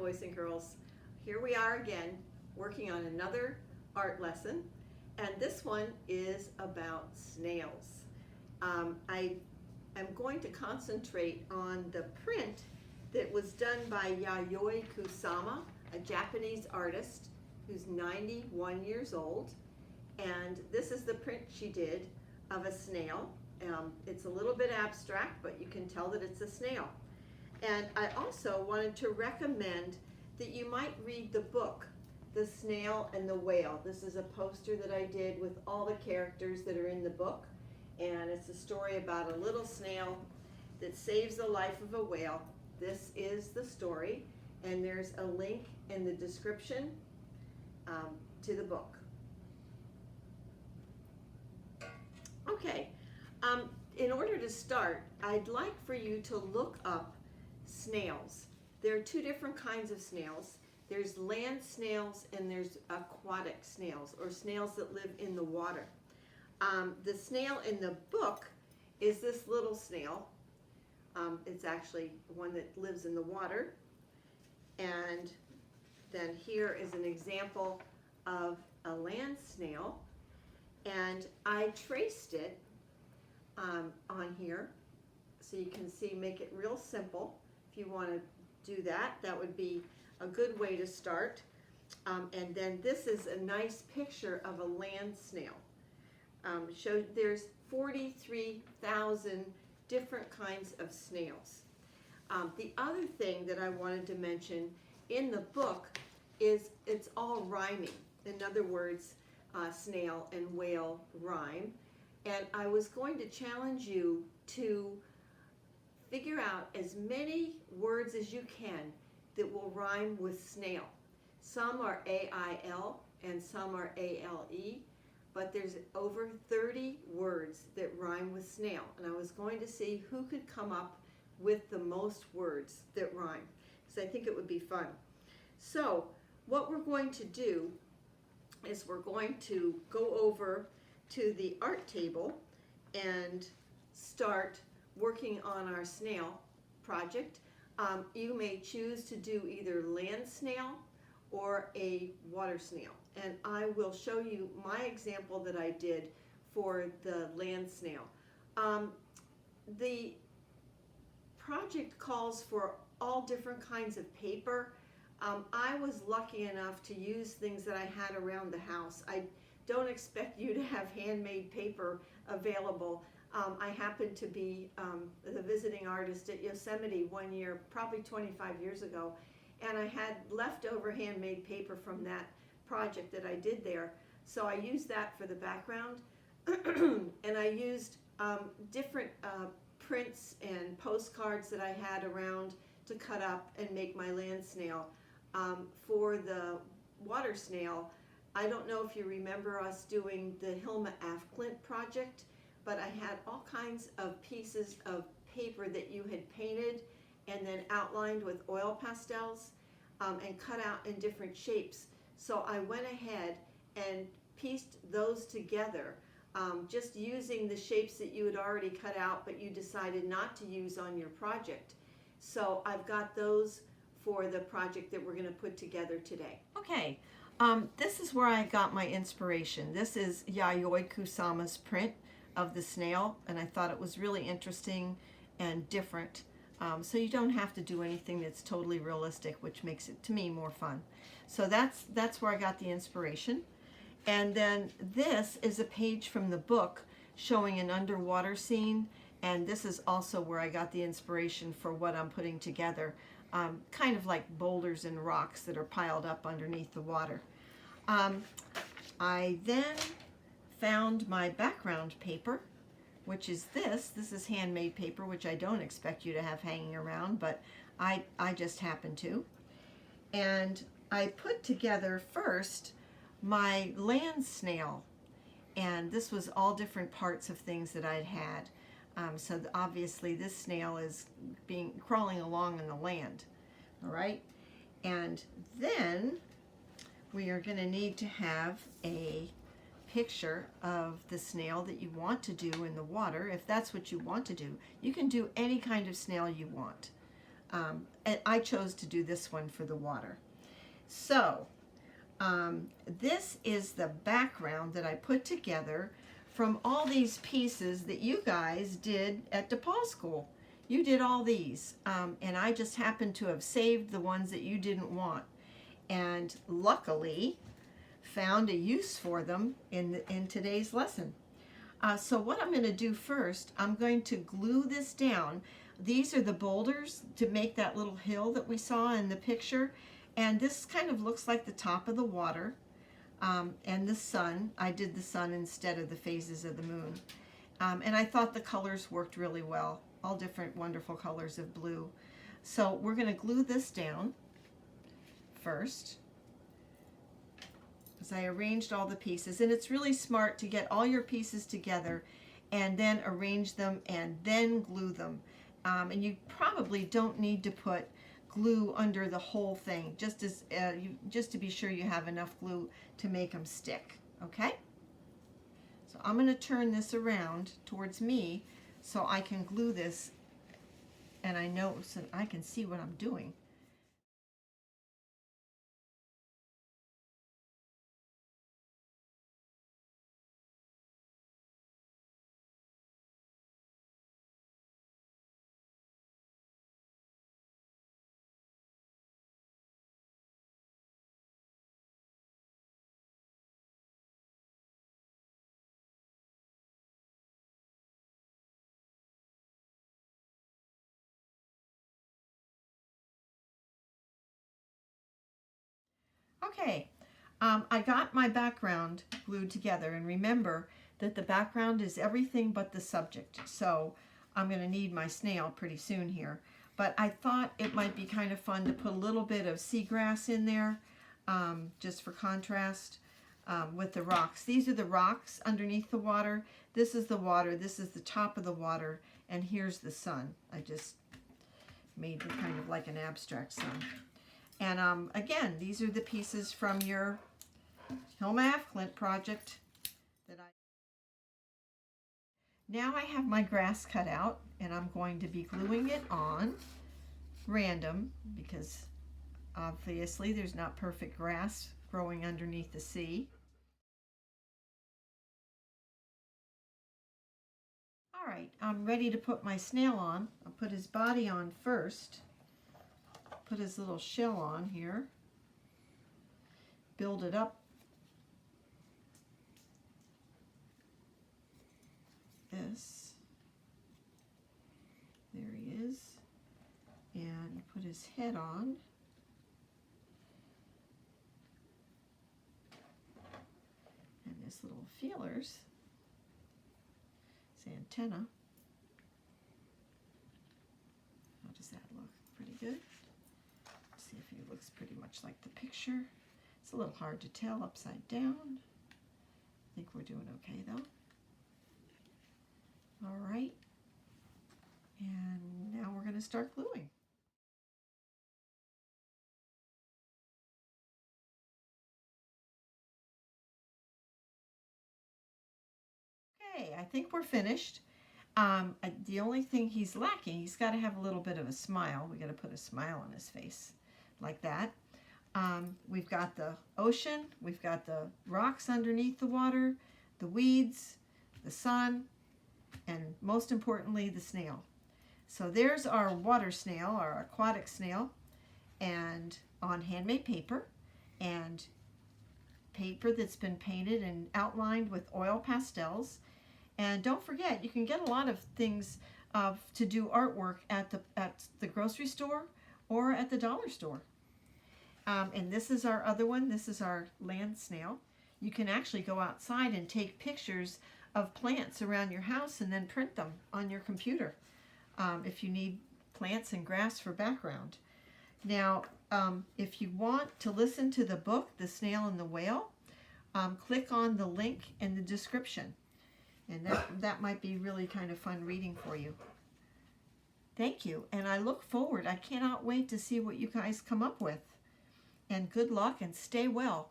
boys and girls. Here we are again, working on another art lesson, and this one is about snails. I am going to concentrate on the print that was done by Yayoi Kusama, a Japanese artist who's 91 years old, and this is the print she did of a snail. It's a little bit abstract, but you can tell that it's a snail. And I also wanted to recommend that you might read the book, The Snail and the Whale. This is a poster that I did with all the characters that are in the book. And it's a story about a little snail that saves the life of a whale. This is the story, and there's a link in the description to the book. Okay, in order to start, I'd like for you to look up snails. There are two different kinds of snails. There's land snails and there's aquatic snails, or snails that live in the water. The snail in the book is this little snail. It's actually one that lives in the water. And then here is an example of a land snail. And I traced it on here so you can see, make it real simple. If you want to do that, that would be a good way to start. And then this is a nice picture of a land snail. There's 43,000 different kinds of snails. The other thing that I wanted to mention in the book is it's all rhyming. In other words, snail and whale rhyme. And I was going to challenge you to figure out as many words as you can that will rhyme with snail. Some are A-I-L and some are A-L-E, but there's over 30 words that rhyme with snail. And I was going to see who could come up with the most words that rhyme, because I think it would be fun. So what we're going to do is we're going to go over to the art table and start working on our snail project. You may choose to do either land snail or a water snail. And I will show you my example that I did for the land snail. The project calls for all different kinds of paper. I was lucky enough to use things that I had around the house. I don't expect you to have handmade paper available. I happened to be the visiting artist at Yosemite one year, probably 25 years ago, and I had leftover handmade paper from that project that I did there. So I used that for the background, and I used different prints and postcards that I had around to cut up and make my land snail. For the water snail, I don't know if you remember us doing the Hilma Af Klint project, but I had all kinds of pieces of paper that you had painted and then outlined with oil pastels and cut out in different shapes. So I went ahead and pieced those together, just using the shapes that you had already cut out but you decided not to use on your project. So I've got those for the project that we're going to put together today. Okay, this is where I got my inspiration. This is Yayoi Kusama's print of the snail, and I thought it was really interesting and different. So you don't have to do anything that's totally realistic, which makes it, to me, more fun. So that's where I got the inspiration. And then this is a page from the book showing an underwater scene, and this is also where I got the inspiration for what I'm putting together. Kind of like boulders and rocks that are piled up underneath the water. I then found my background paper, which is this. This is handmade paper, which I don't expect you to have hanging around, but I just happen to. And I put together first my land snail, and this was all different parts of things that I'd had. So obviously this snail is crawling along in the land, all right? And then we are going to need to have a picture of the snail that you want to do in the water. If that's what you want to do, you can do any kind of snail you want. And I chose to do this one for the water. So this is the background that I put together from all these pieces that you guys did at DePaul School. You did all these, and I just happened to have saved the ones that you didn't want, and luckily found a use for them in today's lesson. So what I'm going to do first, I'm going to glue this down. These are the boulders to make that little hill that we saw in the picture, and this kind of looks like the top of the water. And the sun. I did the sun instead of the phases of the moon. And I thought the colors worked really well. All different wonderful colors of blue. So we're going to glue this down first, because I arranged all the pieces. And it's really smart to get all your pieces together and then arrange them and then glue them. And you probably don't need to put glue under the whole thing, just to be sure you have enough glue to make them stick. Okay, so I'm going to turn this around towards me so I can glue this, and I know so I can see what I'm doing. Okay, I got my background glued together, and remember that the background is everything but the subject. So I'm going to need my snail pretty soon here. But I thought it might be kind of fun to put a little bit of seagrass in there, just for contrast, with the rocks. These are the rocks underneath the water. This is the water. This is the top of the water. And here's the sun. I just made it kind of like an abstract sun. And again, these are the pieces from your Hilma F. Clint project that Now I have my grass cut out, and I'm going to be gluing it on random, because obviously there's not perfect grass growing underneath the sea. All right, I'm ready to put my snail on. I'll put his body on first. Put his little shell on here. Build it up. This. There he is. And put his head on. And his little feelers. His antenna. How does that look? Pretty good. See if he looks pretty much like the picture. It's a little hard to tell upside down. I think we're doing okay though. All right. And now we're going to start gluing. Okay, I think we're finished. The only thing he's lacking, he's got to have a little bit of a smile. We got to put a smile on his face like that. We've got the ocean, we've got the rocks underneath the water, the weeds, the sun, and most importantly, the snail. So there's our water snail, our aquatic snail, and on handmade paper, and paper that's been painted and outlined with oil pastels. And don't forget, you can get a lot of things to do artwork at the grocery store or at the dollar store. And this is our other one. This is our land snail. You can actually go outside and take pictures of plants around your house and then print them on your computer if you need plants and grass for background. Now, if you want to listen to the book, The Snail and the Whale, click on the link in the description. And that might be really kind of fun reading for you. Thank you. And I look forward. I cannot wait to see what you guys come up with. And good luck and stay well.